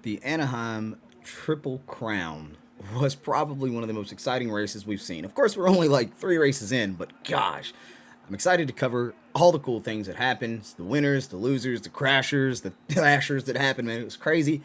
The Anaheim Triple Crown was probably one of the most exciting races we've seen. Of course, we're only like 3 races in, but gosh, I'm excited to cover all the cool things that happened, the winners, the losers, the crashers, the flashers that happened, man. It was crazy.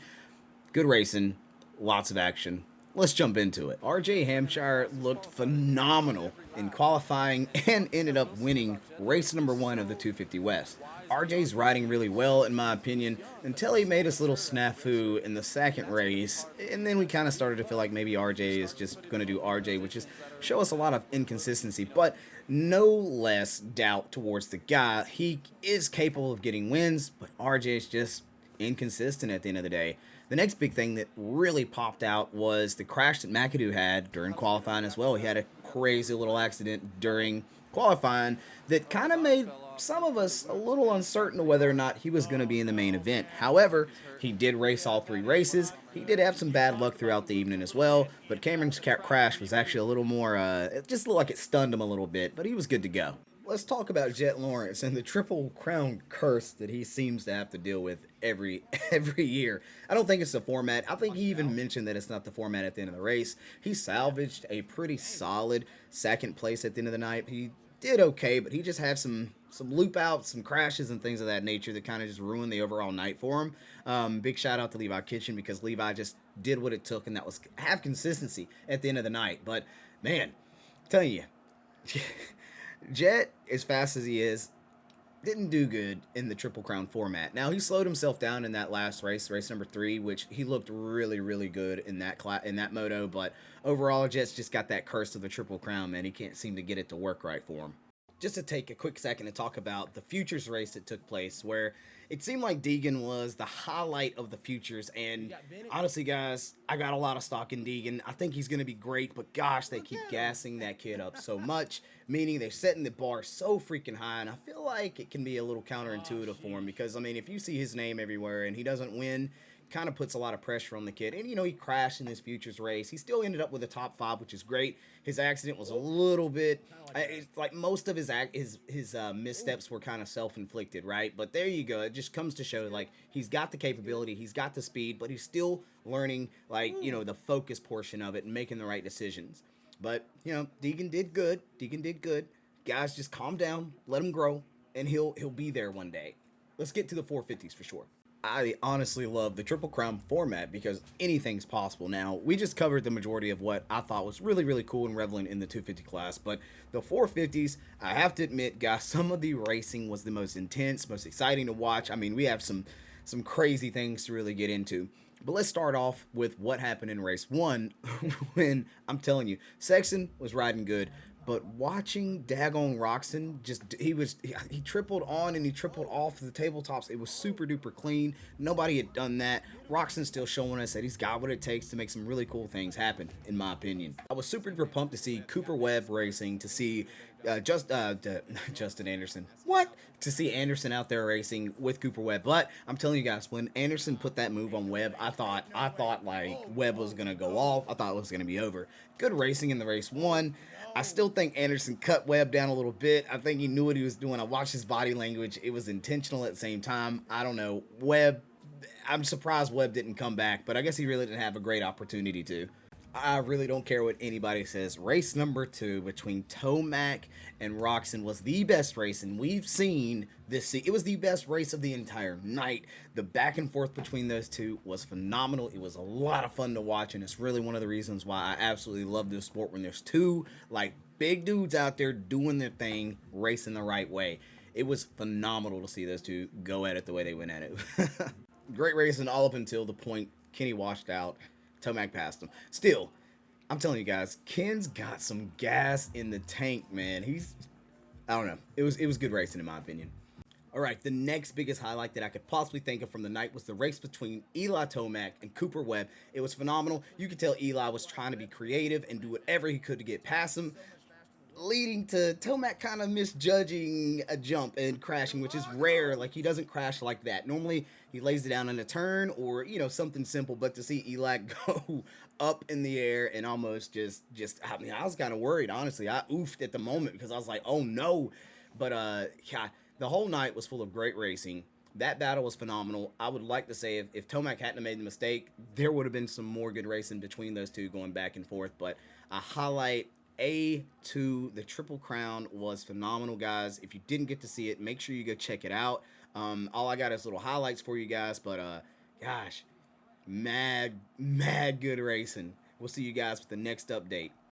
Good racing, lots of action. Let's jump into it. RJ Hampshire looked phenomenal in qualifying and ended up winning race number one of the 250 West. RJ's riding really well, in my opinion, until he made his little snafu in the second race, and then we kind of started to feel like maybe RJ is just going to do RJ, which is show us a lot of inconsistency, but no less doubt towards the guy. He is capable of getting wins, but RJ is just inconsistent at the end of the day. The next big thing that really popped out was the crash that McAdoo had during qualifying as well. He had a crazy little accident during qualifying that kind of made some of us a little uncertain of whether or not he was going to be in the main event. However, he did race all 3 races. He did have some bad luck throughout the evening as well, but Cameron's crash was actually a little more, it just looked like it stunned him a little bit, but he was good to go. Let's talk about Jet Lawrence and the Triple Crown curse that he seems to have to deal with every every year. I don't think it's the format. I think he even mentioned that it's not the format at the end of the race. He salvaged a pretty solid second place at the end of the night. He did okay, but he just had some loop outs, some crashes, and things of that nature that kind of just ruined the overall night for him. Big shout out to Levi Kitchen because Levi just did what it took, and that was have consistency at the end of the night. But man, I'm telling you. Jet, as fast as he is, didn't do good in the Triple Crown format. Now he slowed himself down in that last race, race number 3, which he looked really, really good in that moto. But overall, Jet's just got that curse of the Triple Crown, man. He can't seem to get it to work right for him. Just to take a quick second to talk about the Futures race that took place, where it seemed like Deegan was the highlight of the Futures. And honestly, guys, I got a lot of stock in Deegan. I think he's going to be great, but gosh, they keep gassing that kid up so much, meaning they're setting the bar so freaking high. And I feel like it can be a little counterintuitive for him because, I mean, if you see his name everywhere and he doesn't win, kind of puts a lot of pressure on the kid. And, you know, he crashed in his Futures race. He still ended up with a top 5, which is great. His accident was a little bit, it's like most of his missteps were kind of self-inflicted, right? But there you go. It just comes to show, like, he's got the capability, he's got the speed, but he's still learning, like, you know, the focus portion of it and making the right decisions. But, you know, Deegan did good. Deegan did good. Guys, just calm down, let him grow, and he'll be there one day. Let's get to the 450s for sure. I honestly love the Triple Crown format because anything's possible. Now, we just covered the majority of what I thought was really, really cool and relevant in the 250 class, but the 450s, I have to admit, guys, some of the racing was the most intense, most exciting to watch. I mean, we have some crazy things to really get into. But let's start off with what happened in race 1 when, I'm telling you, Sexton was riding good. But watching Daggone Roxon, he tripled on and he tripled off the tabletops. It was super duper clean. Nobody had done that. Roxon's still showing us that he's got what it takes to make some really cool things happen, in my opinion. I was super duper pumped to see Cooper Webb racing, to see Justin Anderson. What? To see Anderson out there racing with Cooper Webb. But I'm telling you guys, when Anderson put that move on Webb, I thought like Webb was gonna go off. I thought it was gonna be over. Good racing in the race 1. I still think Anderson cut Webb down a little bit. I think he knew what he was doing. I watched his body language. It was intentional at the same time. I don't know. Webb, I'm surprised Webb didn't come back, but I guess he really didn't have a great opportunity to. I really don't care what anybody says. Race number 2 between Tomac and Roxon was the best racing we've seen this season. It was the best race of the entire night. The back and forth between those two was phenomenal. It was a lot of fun to watch, and it's really one of the reasons why I absolutely love this sport when there's two like big dudes out there doing their thing, racing the right way. It was phenomenal to see those two go at it the way they went at it. Great racing all up until the point Kenny washed out. Tomac passed him. Still, I'm telling you guys, Ken's got some gas in the tank, man. I don't know. It was good racing in my opinion. All right, the next biggest highlight that I could possibly think of from the night was the race between Eli Tomac and Cooper Webb. It was phenomenal. You could tell Eli was trying to be creative and do whatever he could to get past him, leading to Tomac kind of misjudging a jump and crashing, which is rare. Like, he doesn't crash like that. Normally, he lays it down in a turn or, you know, something simple. But to see Eli go up in the air and almost I mean, I was kind of worried, honestly. I oofed at the moment because I was like, oh no. But, yeah, the whole night was full of great racing. That battle was phenomenal. I would like to say if Tomac hadn't made the mistake, there would have been some more good racing between those two going back and forth. But a highlight A2, the Triple Crown was phenomenal, guys. If you didn't get to see it, make sure you go check it out. All I got is little highlights for you guys, but gosh, mad good racing. We'll see you guys with the next update.